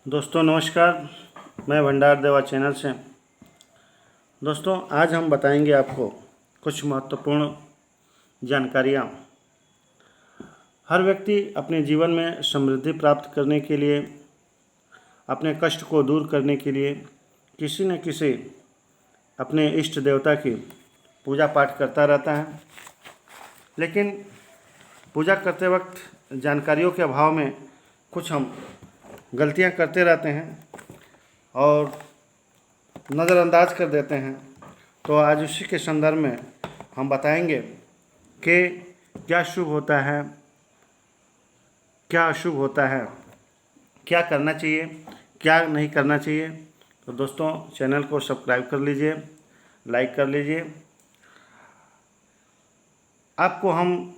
दोस्तों नमस्कार, मैं भंडार देवा चैनल से। दोस्तों आज हम बताएंगे आपको कुछ महत्वपूर्ण जानकारियाँ। हर व्यक्ति अपने जीवन में समृद्धि प्राप्त करने के लिए, अपने कष्ट को दूर करने के लिए किसी न किसी अपने इष्ट देवता की पूजा पाठ करता रहता है। लेकिन पूजा करते वक्त जानकारियों के अभाव में कुछ हम गलतियां करते रहते हैं और नज़रअंदाज कर देते हैं। तो आज उसी के संदर्भ में हम बताएंगे कि क्या शुभ होता है, क्या अशुभ होता है, क्या करना चाहिए, क्या नहीं करना चाहिए। तो दोस्तों चैनल को सब्सक्राइब कर लीजिए, लाइक कर लीजिए। आपको हम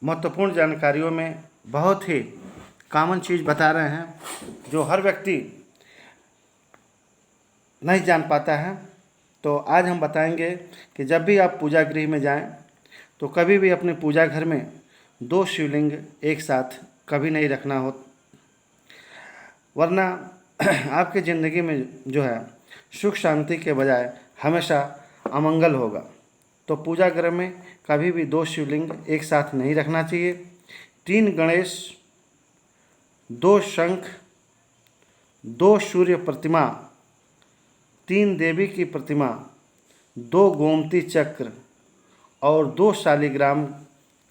महत्वपूर्ण जानकारियों में बहुत ही कॉमन चीज़ बता रहे हैं जो हर व्यक्ति नहीं जान पाता है। तो आज हम बताएंगे कि जब भी आप पूजा गृह में जाएं तो कभी भी अपने पूजा घर में 2 शिवलिंग एक साथ कभी नहीं रखना हो, वरना आपकी ज़िंदगी में जो है सुख शांति के बजाय हमेशा अमंगल होगा। तो पूजा गृह में कभी भी 2 शिवलिंग एक साथ नहीं रखना चाहिए। 3 गणेश, 2 शंख, 2 सूर्य प्रतिमा, 3 देवी की प्रतिमा, 2 गोमती चक्र और 2 शालिग्राम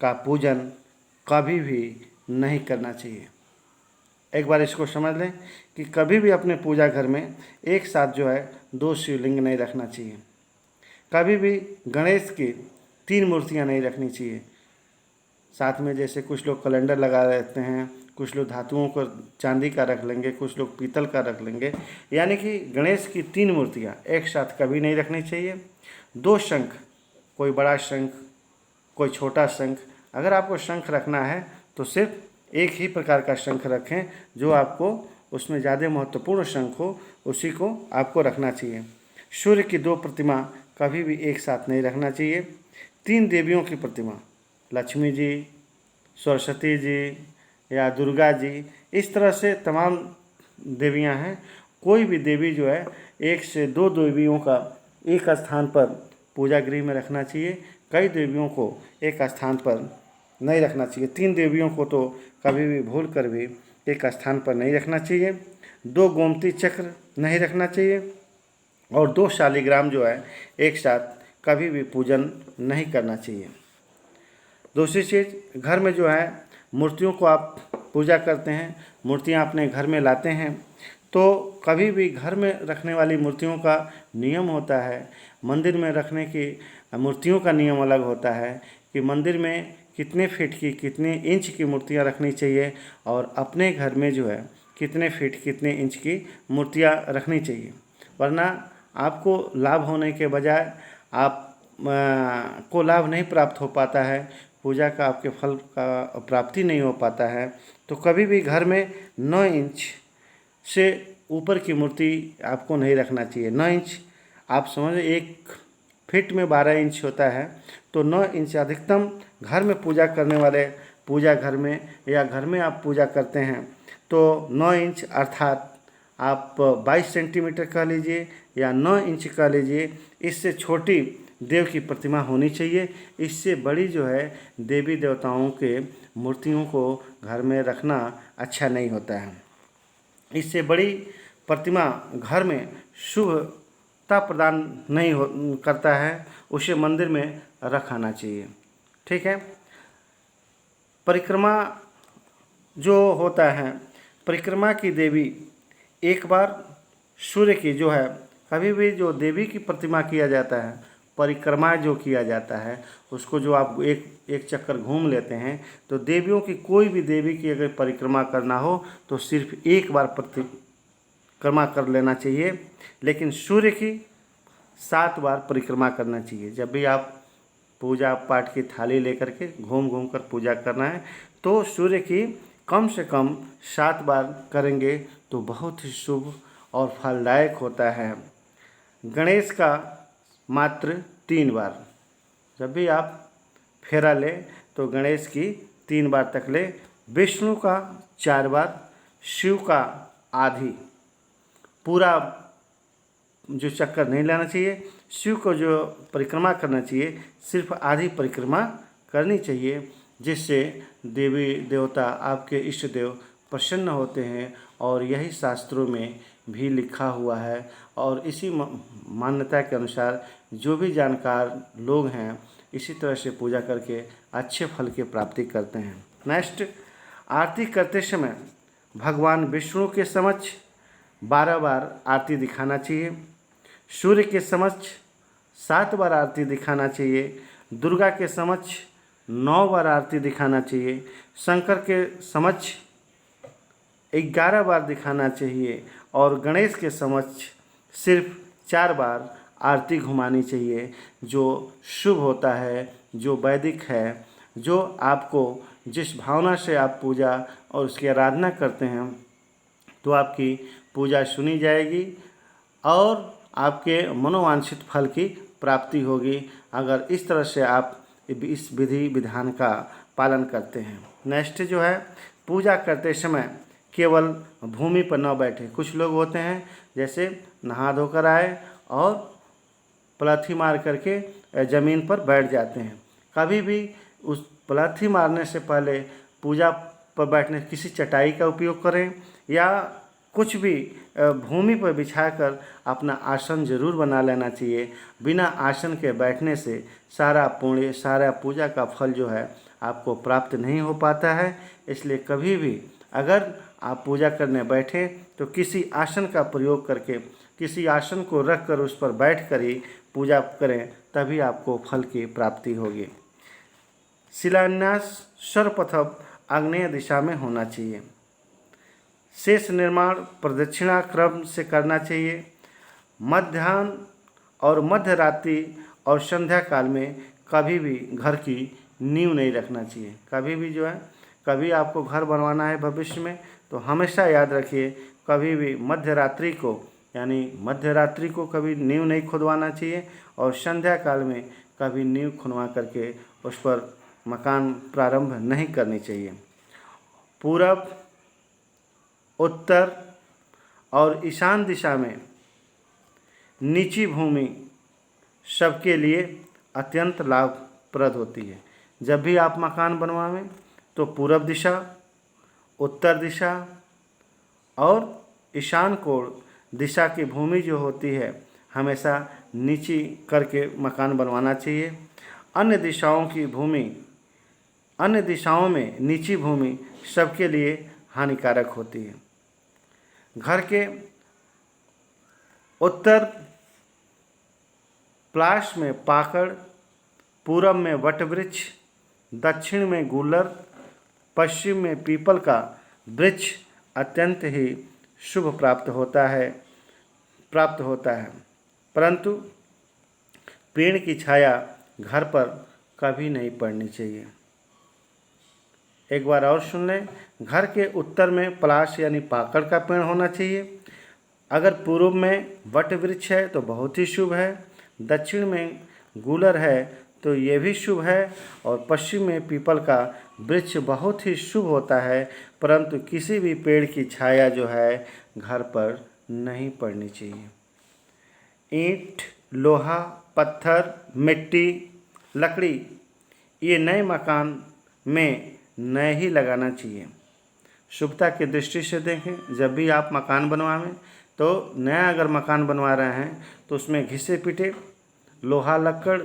का पूजन कभी भी नहीं करना चाहिए। एक बार इसको समझ लें कि कभी भी अपने पूजा घर में एक साथ जो है 2 शिवलिंग नहीं रखना चाहिए। कभी भी गणेश की 3 मूर्तियां नहीं रखनी चाहिए। साथ में जैसे कुछ लोग कैलेंडर लगा रहते हैं, कुछ लोग धातुओं को चांदी का रख लेंगे, कुछ लोग पीतल का रख लेंगे। यानी कि गणेश की 3 मूर्तियां एक साथ कभी नहीं रखनी चाहिए। 2 शंख, कोई बड़ा शंख, कोई छोटा शंख। अगर आपको शंख रखना है तो सिर्फ एक ही प्रकार का शंख रखें, जो आपको उसमें ज़्यादा महत्वपूर्ण शंख हो उसी को आपको रखना चाहिए। सूर्य की 2 प्रतिमा कभी भी एक साथ नहीं रखना चाहिए। 3 देवियों की प्रतिमा, लक्ष्मी जी, सरस्वती जी या दुर्गा जी, इस तरह से तमाम देवियां हैं। कोई भी देवी जो है 1 से 2 देवियों का एक स्थान पर पूजा गृह में रखना चाहिए। कई देवियों को एक स्थान पर नहीं रखना चाहिए। 3 देवियों को तो कभी भी भूल कर भी एक स्थान पर नहीं रखना चाहिए। 2 गोमती चक्र नहीं रखना चाहिए और 2 शालिग्राम जो है एक साथ कभी भी पूजन नहीं करना चाहिए। दूसरी चीज़, घर में जो है मूर्तियों को आप पूजा करते हैं, मूर्तियां अपने घर में लाते हैं, तो कभी भी घर में रखने वाली मूर्तियों का नियम होता है, मंदिर में रखने की मूर्तियों का नियम अलग होता है कि मंदिर में कितने फीट की, कितने इंच की मूर्तियां रखनी चाहिए और अपने घर में जो है कितने फीट, कितने इंच की मूर्तियां रखनी चाहिए। वरना आपको लाभ होने के बजाय आप को लाभ नहीं प्राप्त हो पाता है, पूजा का आपके फल का प्राप्ति नहीं हो पाता है। तो कभी भी घर में 9 इंच से ऊपर की मूर्ति आपको नहीं रखना चाहिए। 9 इंच आप समझ, 1 फीट में 12 इंच होता है, तो 9 इंच अधिकतम घर में पूजा करने वाले, पूजा घर में या घर में आप पूजा करते हैं तो 9 इंच अर्थात आप 22 सेंटीमीटर कह लीजिए या 9 इंच कह लीजिए, इससे छोटी देव की प्रतिमा होनी चाहिए। इससे बड़ी जो है देवी देवताओं के मूर्तियों को घर में रखना अच्छा नहीं होता है। इससे बड़ी प्रतिमा घर में शुभता प्रदान नहीं करता है, उसे मंदिर में रखाना चाहिए। ठीक है। परिक्रमा जो होता है, परिक्रमा की देवी एक बार सूर्य की जो है, कभी भी जो देवी की प्रतिमा किया जाता है, परिक्रमा जो किया जाता है उसको जो आप एक चक्कर घूम लेते हैं, तो देवियों की, कोई भी देवी की अगर परिक्रमा करना हो तो सिर्फ एक बार परिक्रमा कर लेना चाहिए। लेकिन सूर्य की 7 बार परिक्रमा करना चाहिए। जब भी आप पूजा पाठ की थाली लेकर के घूम घूम कर पूजा करना है तो सूर्य की कम से कम 7 बार करेंगे तो बहुत ही शुभ और फलदायक होता है। गणेश का मात्र 3 बार, जब भी आप फेरा लें तो गणेश की 3 बार तक ले। विष्णु का 4 बार, शिव का आधी, पूरा जो चक्कर नहीं लेना चाहिए। शिव को जो परिक्रमा करना चाहिए सिर्फ आधी परिक्रमा करनी चाहिए, जिससे देवी देवता आपके इष्ट देव प्रसन्न होते हैं। और यही शास्त्रों में भी लिखा हुआ है और इसी मान्यता के अनुसार जो भी जानकार लोग हैं इसी तरह से पूजा करके अच्छे फल की प्राप्ति करते हैं। नेक्स्ट, आरती करते समय भगवान विष्णु के समक्ष 12 बार आरती दिखाना चाहिए, सूर्य के समक्ष 7 बार आरती दिखाना चाहिए, दुर्गा के समक्ष 9 बार आरती दिखाना चाहिए, शंकर के समक्ष 11 बार दिखाना चाहिए और गणेश के समक्ष सिर्फ 4 बार आरती घुमानी चाहिए। जो शुभ होता है, जो वैदिक है, जो आपको जिस भावना से आप पूजा और उसकी आराधना करते हैं तो आपकी पूजा सुनी जाएगी और आपके मनोवांछित फल की प्राप्ति होगी, अगर इस तरह से आप इस विधि विधान का पालन करते हैं। नेक्स्ट जो है, पूजा करते समय केवल भूमि पर न बैठे। कुछ लोग होते हैं जैसे नहा धोकर आए और पलाथी मार करके ज़मीन पर बैठ जाते हैं। कभी भी उस पलाथी मारने से पहले पूजा पर बैठने किसी चटाई का उपयोग करें या कुछ भी भूमि पर बिछाकर अपना आसन जरूर बना लेना चाहिए। बिना आसन के बैठने से सारा पुण्य, सारा पूजा का फल जो है आपको प्राप्त नहीं हो पाता है। इसलिए कभी भी अगर आप पूजा करने बैठे तो किसी आसन का प्रयोग करके, किसी आसन को रख कर उस पर बैठ कर ही पूजा करें, तभी आपको फल की प्राप्ति होगी। शिलान्यास सर्वप्रथम आग्नेय दिशा में होना चाहिए। शेष निर्माण प्रदक्षिणा क्रम से करना चाहिए। मध्याह्न और मध्य रात्रि और संध्या काल में कभी भी घर की नींव नहीं रखना चाहिए। कभी भी जो है, कभी आपको घर बनवाना है भविष्य में तो हमेशा याद रखिए कभी भी मध्य रात्रि को कभी नींव नहीं खुदवाना चाहिए और संध्या काल में कभी नींव खुदवा करके उस पर मकान प्रारंभ नहीं करनी चाहिए। पूरब, उत्तर और ईशान दिशा में नीची भूमि सबके लिए अत्यंत लाभप्रद होती है। जब भी आप मकान बनवाएं तो पूरब दिशा, उत्तर दिशा और ईशान कोण दिशा की भूमि जो होती है हमेशा नीची करके मकान बनवाना चाहिए। अन्य दिशाओं में नीची भूमि सबके लिए हानिकारक होती है। घर के उत्तर प्लास में पाकड़, पूरब में वटवृक्ष, दक्षिण में गूलर, पश्चिम में पीपल का वृक्ष अत्यंत ही शुभ प्राप्त होता है। परंतु पेड़ की छाया घर पर कभी नहीं पड़नी चाहिए। एक बार और सुन लें, घर के उत्तर में पलाश यानी पाकड़ का पेड़ होना चाहिए। अगर पूर्व में वट वृक्ष है तो बहुत ही शुभ है, दक्षिण में गूलर है तो ये भी शुभ है और पश्चिम में पीपल का वृक्ष बहुत ही शुभ होता है। परंतु किसी भी पेड़ की छाया जो है घर पर नहीं पड़नी चाहिए। ईंट, लोहा, पत्थर, मिट्टी, लकड़ी ये नए मकान में नए ही लगाना चाहिए। शुभता की दृष्टि से देखें, जब भी आप मकान बनवाएं तो नया अगर मकान बनवा रहे हैं तो उसमें घिसे पिटे लोहा, लकड़,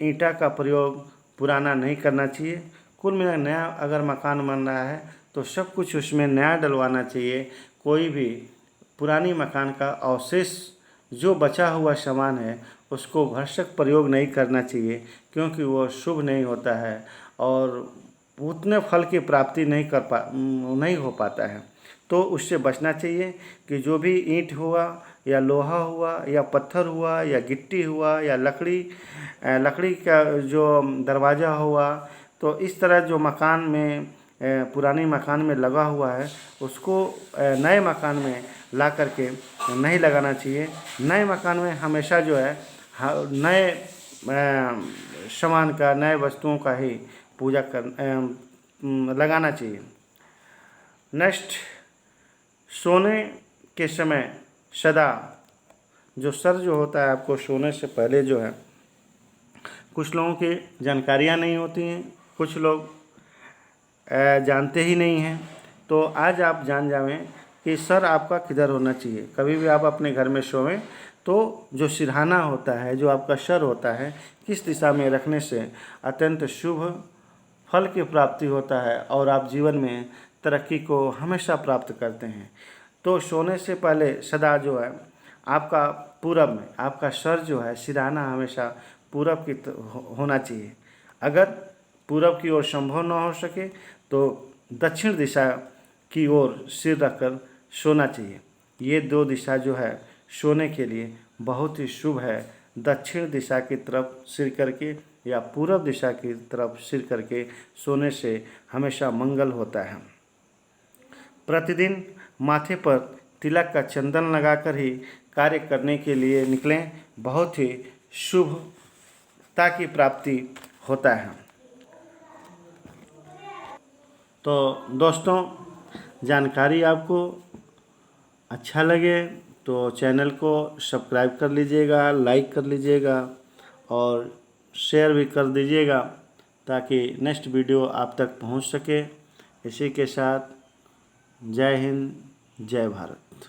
ईंटा का प्रयोग पुराना नहीं करना चाहिए। कुल मिला नया अगर मकान बन रहा है तो सब कुछ उसमें नया डलवाना चाहिए। कोई भी पुरानी मकान का अवशेष जो बचा हुआ सामान है उसको भरसक प्रयोग नहीं करना चाहिए, क्योंकि वो शुभ नहीं होता है और उतने फल की प्राप्ति नहीं हो पाता है। तो उससे बचना चाहिए कि जो भी ईंट हुआ या लोहा हुआ या पत्थर हुआ या गिट्टी हुआ या लकड़ी का जो दरवाज़ा हुआ, तो इस तरह जो मकान में पुरानी मकान में लगा हुआ है उसको नए मकान में ला करके नहीं लगाना चाहिए। नए मकान में हमेशा जो है नए सामान का, नए वस्तुओं का ही पूजा लगाना चाहिए। नेक्स्ट, सोने के समय सदा जो सर जो होता है, आपको सोने से पहले जो है, कुछ लोगों की जानकारियाँ नहीं होती हैं, कुछ लोग जानते ही नहीं हैं। तो आज आप जान जावें कि सर आपका किधर होना चाहिए। कभी भी आप अपने घर में सोएं तो जो सिरहाना होता है, जो आपका सर होता है, किस दिशा में रखने से अत्यंत शुभ फल की प्राप्ति होता है और आप जीवन में तरक्की को हमेशा प्राप्त करते हैं। तो सोने से पहले सदा जो है आपका पूरब में आपका सर जो है, सिरहाना हमेशा पूरब की होना चाहिए। अगर पूरब की ओर संभव न हो सके तो दक्षिण दिशा की ओर सिर रखकर सोना चाहिए। ये दो दिशा जो है सोने के लिए बहुत ही शुभ है। दक्षिण दिशा की तरफ सिर करके या पूरब दिशा की तरफ सिर करके सोने से हमेशा मंगल होता है। प्रतिदिन माथे पर तिलक का चंदन लगाकर ही कार्य करने के लिए निकलें, बहुत ही शुभता की प्राप्ति होता है। तो दोस्तों, जानकारी आपको अच्छा लगे तो चैनल को सब्सक्राइब कर लीजिएगा, लाइक कर लीजिएगा और शेयर भी कर दीजिएगा ताकि नेक्स्ट वीडियो आप तक पहुंच सके। इसी के साथ जय हिंद, जय भारत।